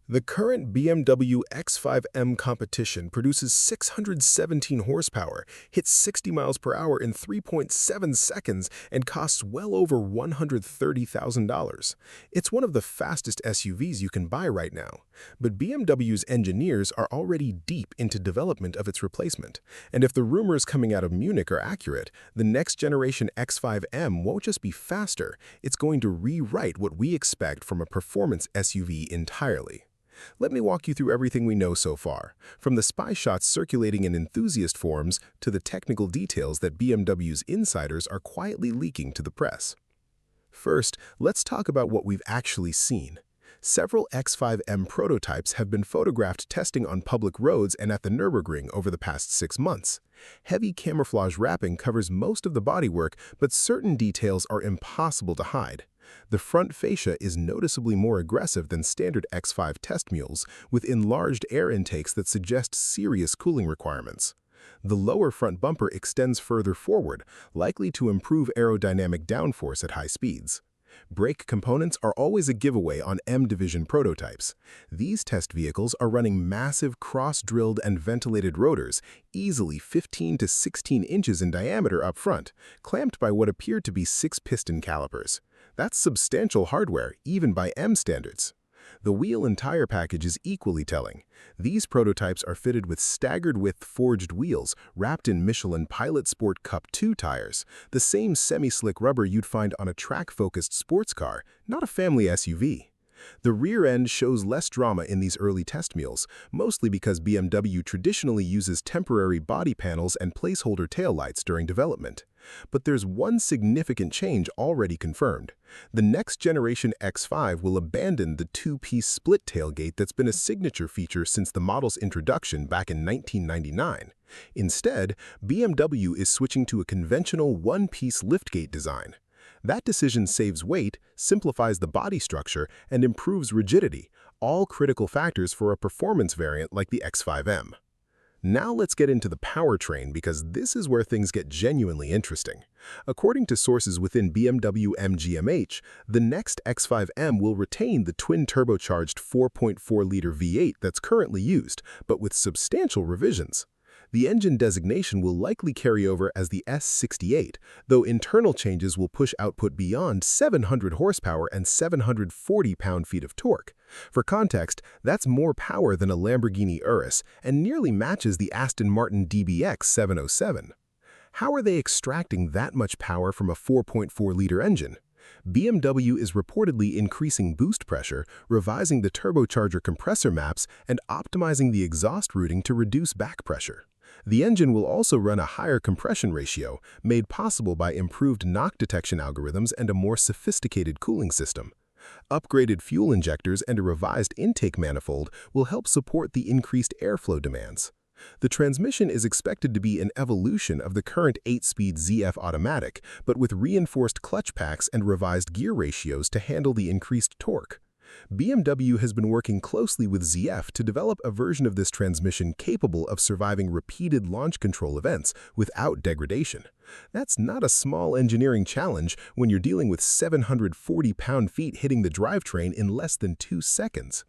The current BMW X5M competition produces 617 horsepower, hits 60 miles per hour in 3.7 seconds, and costs well over $130,000. It's one of the fastest SUVs you can buy right now. But BMW's engineers are already deep into development of its replacement. And if the rumors coming out of Munich are accurate, the next generation X5M won't just be faster, it's going to rewrite what we expect from a performance SUV entirely. Let me walk you through everything we know so far, from the spy shots circulating in enthusiast forums to the technical details that BMW's insiders are quietly leaking to the press. First, let's talk about what we've actually seen. Several X5M prototypes have been photographed testing on public roads and at the Nürburgring over the past 6 months. Heavy camouflage wrapping covers most of the bodywork, but certain details are impossible to hide. The front fascia is noticeably more aggressive than standard X5 test mules, with enlarged air intakes that suggest serious cooling requirements. The lower front bumper extends further forward, likely to improve aerodynamic downforce at high speeds. Brake components are always a giveaway on M-Division prototypes. These test vehicles are running massive cross-drilled and ventilated rotors, easily 15 to 16 inches in diameter up front, clamped by what appear to be 6-piston calipers. That's substantial hardware, even by M standards. The wheel and tire package is equally telling. These prototypes are fitted with staggered-width forged wheels wrapped in Michelin Pilot Sport Cup 2 tires, the same semi-slick rubber you'd find on a track-focused sports car, not a family SUV. The rear end shows less drama in these early test mules, mostly because BMW traditionally uses temporary body panels and placeholder taillights during development. But there's one significant change already confirmed. The next generation X5 will abandon the two-piece split tailgate that's been a signature feature since the model's introduction back in 1999. Instead, BMW is switching to a conventional one-piece liftgate design. That decision saves weight, simplifies the body structure, and improves rigidity, all critical factors for a performance variant like the X5M. Now let's get into the powertrain, because this is where things get genuinely interesting. According to sources within BMW MGMH, the next X5M will retain the twin-turbocharged 4.4-liter V8 that's currently used, but with substantial revisions. The engine designation will likely carry over as the S68, though internal changes will push output beyond 700 horsepower and 740 pound-feet of torque. For context, that's more power than a Lamborghini Urus and nearly matches the Aston Martin DBX 707. How are they extracting that much power from a 4.4-liter engine? BMW is reportedly increasing boost pressure, revising the turbocharger compressor maps, and optimizing the exhaust routing to reduce back pressure. The engine will also run a higher compression ratio, made possible by improved knock detection algorithms and a more sophisticated cooling system. Upgraded fuel injectors and a revised intake manifold will help support the increased airflow demands. The transmission is expected to be an evolution of the current 8-speed ZF automatic, but with reinforced clutch packs and revised gear ratios to handle the increased torque. BMW has been working closely with ZF to develop a version of this transmission capable of surviving repeated launch control events without degradation. That's not a small engineering challenge when you're dealing with 740 pound-feet hitting the drivetrain in less than 2 seconds.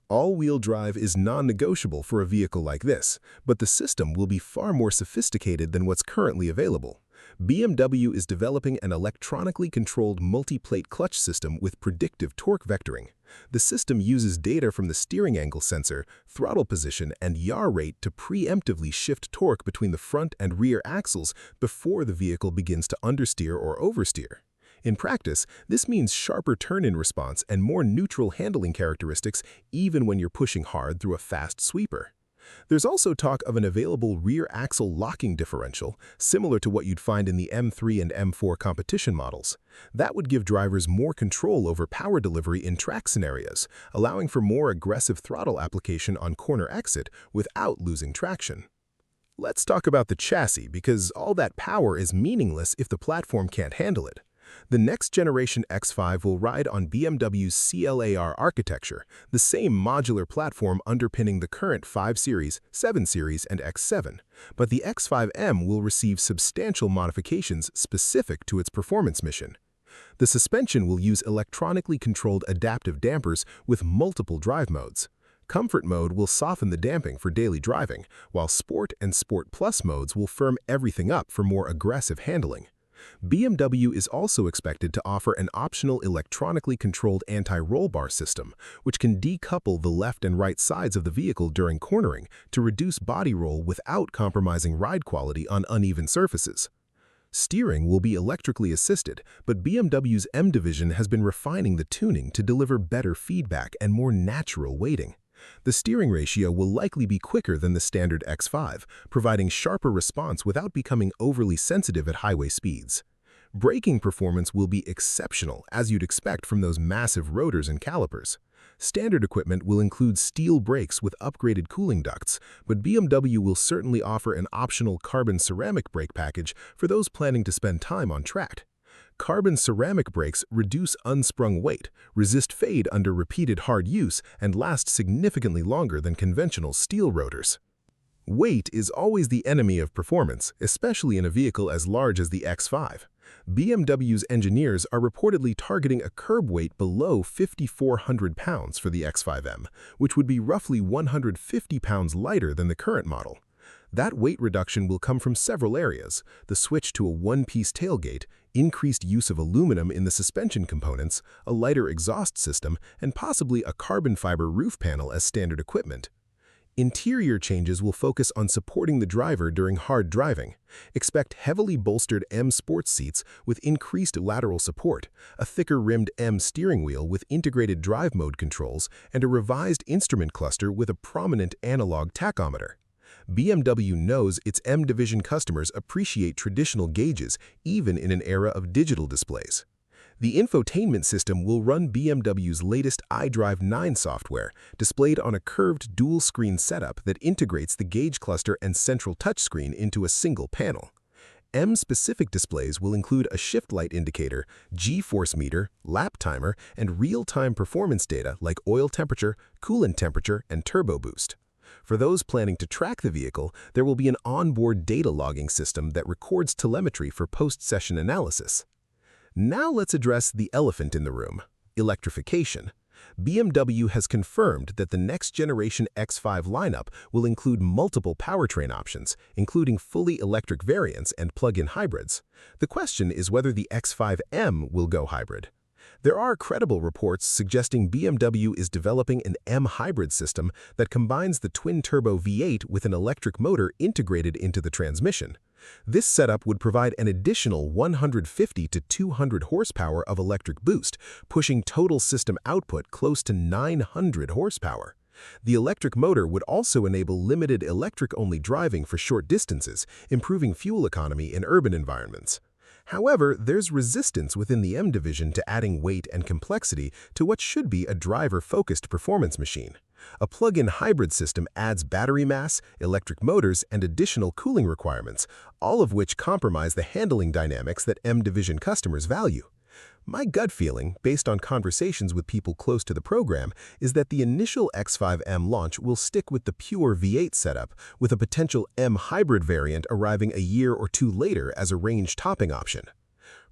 All-wheel drive is non-negotiable for a vehicle like this, but the system will be far more sophisticated than what's currently available. BMW is developing an electronically controlled multi-plate clutch system with predictive torque vectoring. The system uses data from the steering angle sensor, throttle position, and yaw rate to preemptively shift torque between the front and rear axles before the vehicle begins to understeer or oversteer. In practice, this means sharper turn-in response and more neutral handling characteristics even when you're pushing hard through a fast sweeper. There's also talk of an available rear axle locking differential, similar to what you'd find in the M3 and M4 competition models. That would give drivers more control over power delivery in track scenarios, allowing for more aggressive throttle application on corner exit without losing traction. Let's talk about the chassis, because all that power is meaningless if the platform can't handle it. The next generation X5 will ride on BMW's CLAR architecture, the same modular platform underpinning the current 5 Series, 7 Series, and X7. But the X5M will receive substantial modifications specific to its performance mission. The suspension will use electronically controlled adaptive dampers with multiple drive modes. Comfort mode will soften the damping for daily driving, while Sport and Sport Plus modes will firm everything up for more aggressive handling. BMW is also expected to offer an optional electronically controlled anti-roll bar system, which can decouple the left and right sides of the vehicle during cornering to reduce body roll without compromising ride quality on uneven surfaces. Steering will be electrically assisted, but BMW's M division has been refining the tuning to deliver better feedback and more natural weighting. The steering ratio will likely be quicker than the standard X5, providing sharper response without becoming overly sensitive at highway speeds. Braking performance will be exceptional, as you'd expect from those massive rotors and calipers. Standard equipment will include steel brakes with upgraded cooling ducts, but BMW will certainly offer an optional carbon ceramic brake package for those planning to spend time on track. Carbon ceramic brakes reduce unsprung weight, resist fade under repeated hard use, and last significantly longer than conventional steel rotors. Weight is always the enemy of performance, especially in a vehicle as large as the X5. BMW's engineers are reportedly targeting a curb weight below 5,400 pounds for the X5M, which would be roughly 150 pounds lighter than the current model. That weight reduction will come from several areas: the switch to a one-piece tailgate, increased use of aluminum in the suspension components, a lighter exhaust system, and possibly a carbon fiber roof panel as standard equipment. Interior changes will focus on supporting the driver during hard driving. Expect heavily bolstered M sports seats with increased lateral support, a thicker-rimmed M steering wheel with integrated drive mode controls, and a revised instrument cluster with a prominent analog tachometer. BMW knows its M division customers appreciate traditional gauges even in an era of digital displays. The infotainment system will run BMW's latest iDrive 9 software, displayed on a curved dual-screen setup that integrates the gauge cluster and central touchscreen into a single panel. M-specific displays will include a shift light indicator, G-force meter, lap timer, and real-time performance data like oil temperature, coolant temperature, and turbo boost. For those planning to track the vehicle, there will be an onboard data logging system that records telemetry for post-session analysis. Now let's address the elephant in the room: electrification. BMW has confirmed that the next-generation X5 lineup will include multiple powertrain options, including fully electric variants and plug-in hybrids. The question is whether the X5M will go hybrid. There are credible reports suggesting BMW is developing an M hybrid system that combines the twin-turbo V8 with an electric motor integrated into the transmission. This setup would provide an additional 150 to 200 horsepower of electric boost, pushing total system output close to 900 horsepower. The electric motor would also enable limited electric-only driving for short distances, improving fuel economy in urban environments. However, there's resistance within the M division to adding weight and complexity to what should be a driver-focused performance machine. A plug-in hybrid system adds battery mass, electric motors, and additional cooling requirements, all of which compromise the handling dynamics that M division customers value. My gut feeling, based on conversations with people close to the program, is that the initial X5M launch will stick with the pure V8 setup, with a potential M hybrid variant arriving a year or two later as a range topping option.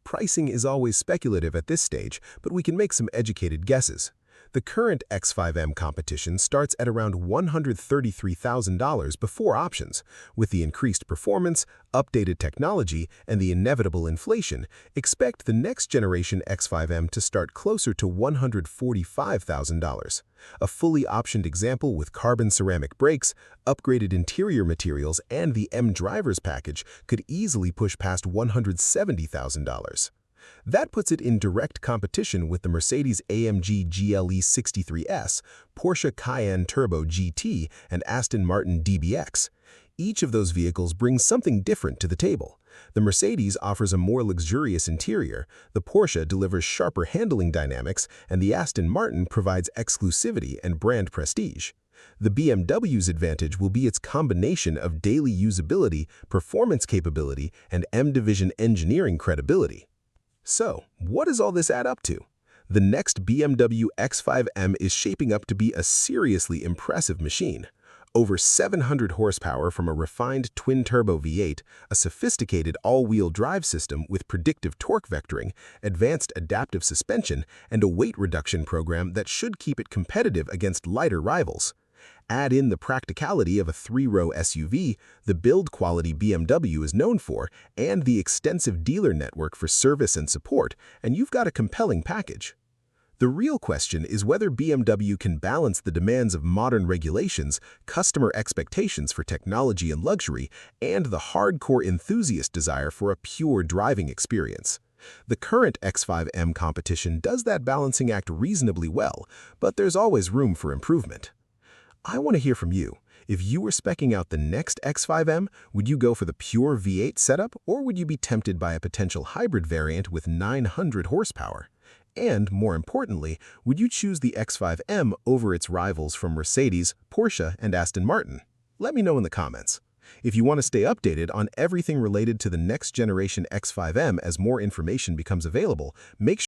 Pricing is always speculative at this stage, but we can make some educated guesses. The current X5M competition starts at around $133,000 before options. With the increased performance, updated technology, and the inevitable inflation, expect the next generation X5M to start closer to $145,000. A fully optioned example with carbon ceramic brakes, upgraded interior materials, and the M Drivers package could easily push past $170,000. That puts it in direct competition with the Mercedes-AMG GLE 63S, Porsche Cayenne Turbo GT, and Aston Martin DBX. Each of those vehicles brings something different to the table. The Mercedes offers a more luxurious interior, the Porsche delivers sharper handling dynamics, and the Aston Martin provides exclusivity and brand prestige. The BMW's advantage will be its combination of daily usability, performance capability, and M division engineering credibility. So, what does all this add up to? The next BMW X5M is shaping up to be a seriously impressive machine. Over 700 horsepower from a refined twin-turbo V8, a sophisticated all-wheel drive system with predictive torque vectoring, advanced adaptive suspension, and a weight reduction program that should keep it competitive against lighter rivals. Add in the practicality of a 3-row SUV, the build quality BMW is known for, and the extensive dealer network for service and support, and you've got a compelling package. The real question is whether BMW can balance the demands of modern regulations, customer expectations for technology and luxury, and the hardcore enthusiast desire for a pure driving experience. The current X5M competition does that balancing act reasonably well, but there's always room for improvement. I want to hear from you. If you were speccing out the next X5M, would you go for the pure V8 setup, or would you be tempted by a potential hybrid variant with 900 horsepower? And, more importantly, would you choose the X5M over its rivals from Mercedes, Porsche, and Aston Martin? Let me know in the comments. If you want to stay updated on everything related to the next generation X5M as more information becomes available, make sure